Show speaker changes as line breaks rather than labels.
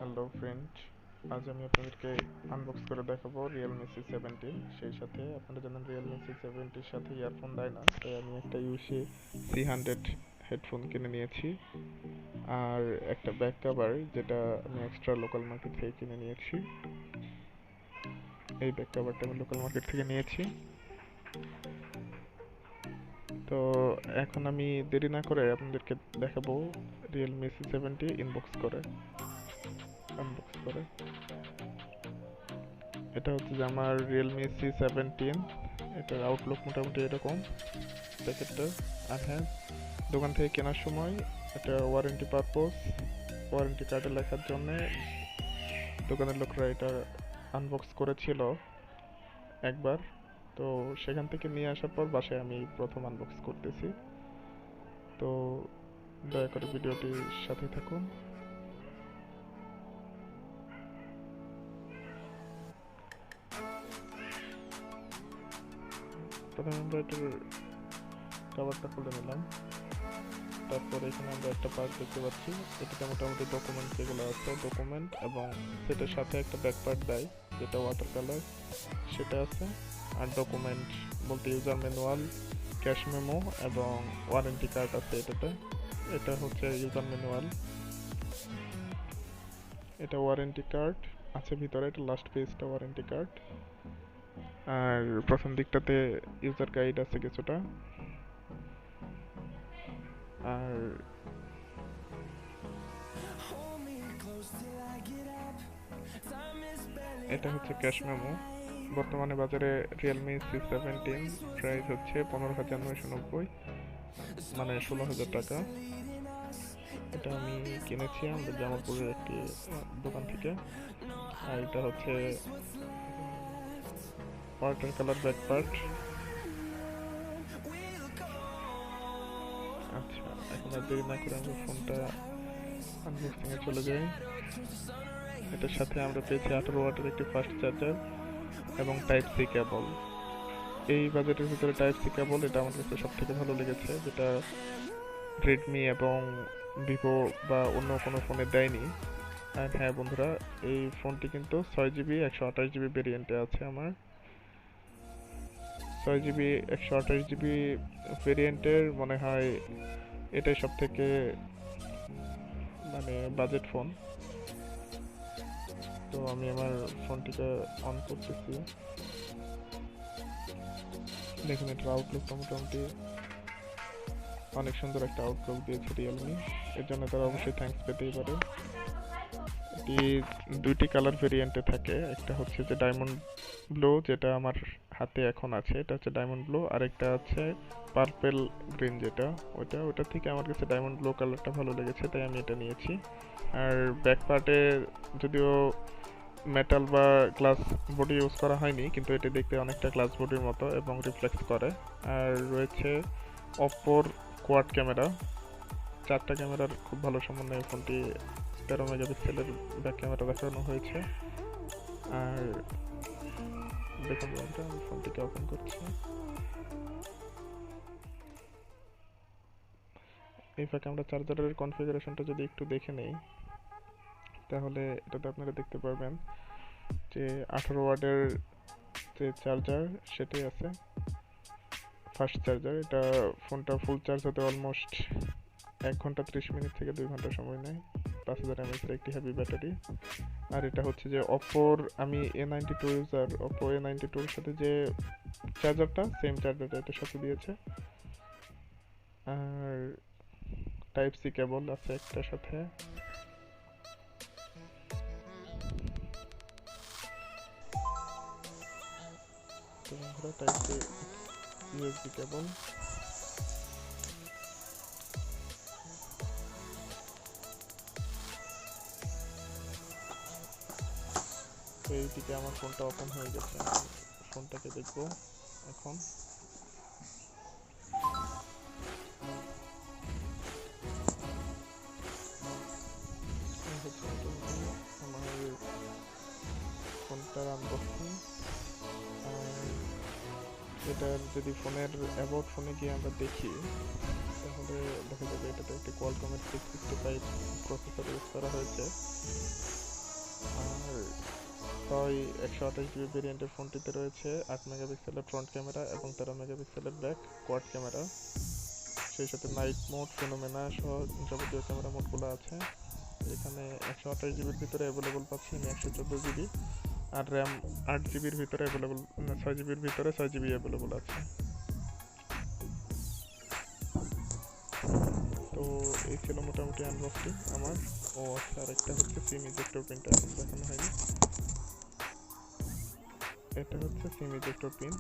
Hello friend, আজ আমি আপনাদেরকে আনবক্স করে দেখাবো Realme C17। সেই সাথে আপনারা জানেন Realme C70-র সাথে ইয়ারফোন দেয় না, তাই আমি একটা ইউসি C100 হেডফোন কিনে নিয়েছি। আর একটা ব্যাক কভার যেটা আমি এক্সট্রা লোকাল মার্কেট থেকে কিনে নিয়েছি। এই ব্যাক কভারটা আমি লোকাল মার্কেট থেকে নিয়েছি। তো এখন আমি দেরি না করে আপনাদেরকে দেখাবো Realme C70 আনবক্স করে। এটা হচ্ছে যে আমার Realme C17। এটার আউটলুক মোটামুটি এরকম প্যাকেটটা। আর হ্যাঁ, দোকান থেকে কেনার সময় এটা ওয়ারেন্টি কার্ডে লেখার জন্য দোকানের লোকরা এটা আনবক্স করেছিল একবার। তো সেখান থেকে নিয়ে আসার পর বাসায় আমি প্রথম আনবক্স করতেছি। তো দয়া করে ভিডিওটির সাথে থাকুন। প্রথমে আমরা এটার কভারটা খুলে নিলাম। তারপর এখানে আমরা একটা পার্ট দেখতে পাচ্ছি। এটাতে মোটামুটি ডকুমেন্ট যেগুলো আছে, ডকুমেন্ট এবং সেটার সাথে একটা ব্যাক পার্ট দেয় যেটা ওয়াটার কালার, সেটা আছে। আর ডকুমেন্ট বলতে ইউজার ম্যানুয়াল, ক্যাশ মেমো এবং ওয়ারেন্টি কার্ড আছে এটাতে। এটা হচ্ছে ইউজার ম্যানুয়াল, এটা ওয়ারেন্টি কার্ড আছে ভিতরে। এটা লাস্ট পেজটা ওয়ারেন্টি কার্ড। আর প্রথম দিকটাতে ইউজার গাইড আছে কিছুটা। আর এটা হচ্ছে ক্যাশ মেমো। বর্তমানে বাজারে Realme C17 প্রাইস হচ্ছে 15,990, মানে 16,000 টাকা। এটা আমি কিনেছি আমাদের জামালপুরের একটি দোকান থেকে। আর এটা হচ্ছে ওয়াটার কালার ব্যাক পার্ট। আচ্ছা, এখন আর দেরি না করে আমি ফোনটা আনবক্সিং এ চলে যাই। এটার সাথে আমরা পেয়েছি 18 ওয়াটের একটি ফাস্ট চার্জার এবং টাইপ সি কেবল। এই বাজেটের ভিতরে টাইপ সি কেবল এটা আমার কাছে সব থেকে ভালো লেগেছে, যেটা রেডমি এবং ভিভো বা অন্য কোনো ফোনে দেয়নি। আর হ্যাঁ বন্ধুরা, এই ফোনটি কিন্তু 6GB 128GB ভেরিয়েন্টে আছে। আমার 6GB 128GB ভেরিয়েন্টের মনে হয় এটাই সব থেকে মানে বাজেট ফোন। তো আমি আমার ফোনটিকে অন করতেছি। দেখুন, এটার আউটলুকটা মোটামুটি অনেক সুন্দর একটা আউটলুক দিয়েছে রিয়েলমি। এর জন্য তারা অবশ্যই থ্যাঙ্কস পেতেই পারে। এটি দুইটি কালার ভেরিয়েন্টে থাকে। একটা হচ্ছে যে ডায়মন্ড ব্লু, যেটা আমার হাতে এখন আছে, এটা হচ্ছে ডায়মন্ড ব্লু। আর একটা আছে পার্পেল গ্রিন, যেটা ওটা থেকে আমার কাছে ডায়মন্ড ব্লু কালারটা ভালো লেগেছে, তাই আমি এটা নিয়েছি। আর ব্যাক পার্টে যদিও মেটাল বা গ্লাস বডি ইউজ করা হয়নি, কিন্তু এটা দেখতে অনেকটা গ্লাস বডির মতো এবং রিফ্লেক্স করে। আর রয়েছে অপ্পোর কোয়াড ক্যামেরা, 4টা ক্যামেরার খুব ভালো সমন্বয়ে ফোনটি 13 মেগাপিক্সেলের ব্যাক ক্যামেরা দেখানো হয়েছে। আর দেখুন বন্ধুরা, আমি ফোনটিকে ওপেন করছি। এই ফাঁকে আমরা চার্জারের কনফিগারেশনটা যদি একটু দেখে নেই, তাহলে এটাতে আপনারা দেখতে পারবেন যে 18 ওয়াটের যে চার্জার সেটাই আছে, ফাস্ট চার্জার। এটা ফোনটা ফুল চার্জ হতে অলমোস্ট 1 ঘন্টা 30 মিনিট থেকে 2 ঘন্টা সময় নেয়। 5000 mAh এর একটি হেভি ব্যাটারি। আর এটা হচ্ছে যে অপ্পোর, আমি A92 ইউজার, অপ্পো A92 এর সাথে যে চার্জারটা, সেম চার্জারটা এটার সাথে দিয়েছে। আর টাইপ সি কেবল আছে একটার সাথে। তো বন্ধুরা, টাইপ সি ইউএসবি কেবল। তো এইদিকে আমার ফোনটা ওপেন হয়ে গেছে। আমি ফোনটাকে দেখবো এখন। আমার ফোনটার আনবক্সিং। আর এটার যদি ফোনের অ্যাবাউট ফোনে গিয়ে আমরা দেখি, তাহলে দেখা যাবে এটাতে একটি কোয়ালকমের 665 প্রসেসর ইউজ করা হয়েছে। ছয় 128GB ভেরিয়েন্টের ফোনটিতে রয়েছে 8 মেগাপিক্সেলের ফ্রন্ট ক্যামেরা এবং 13 মেগাপিক্সেলের ব্যাক কোয়াড ক্যামেরা। সেই সাথে নাইট মোড, ফেনোমেনা সহ যাবতীয় ক্যামেরা মোডগুলো আছে। এখানে 128GBর ভিতরে অ্যাভেলেবল পাচ্ছি আমি 114GB, আর র্যাম 8GBর ভিতরে অ্যাভেলেবল, 6GBর ভিতরে 6GB অ্যাভেলেবল আছে। তো এই ছিল মোটামুটি আনবক্সিং আমার। ও আচ্ছা, আরেকটা হচ্ছে সিম ইজেক্টর পিনটা এখন দেখানো হয়নি। এটা হচ্ছে সিম ইজেক্টর পিন।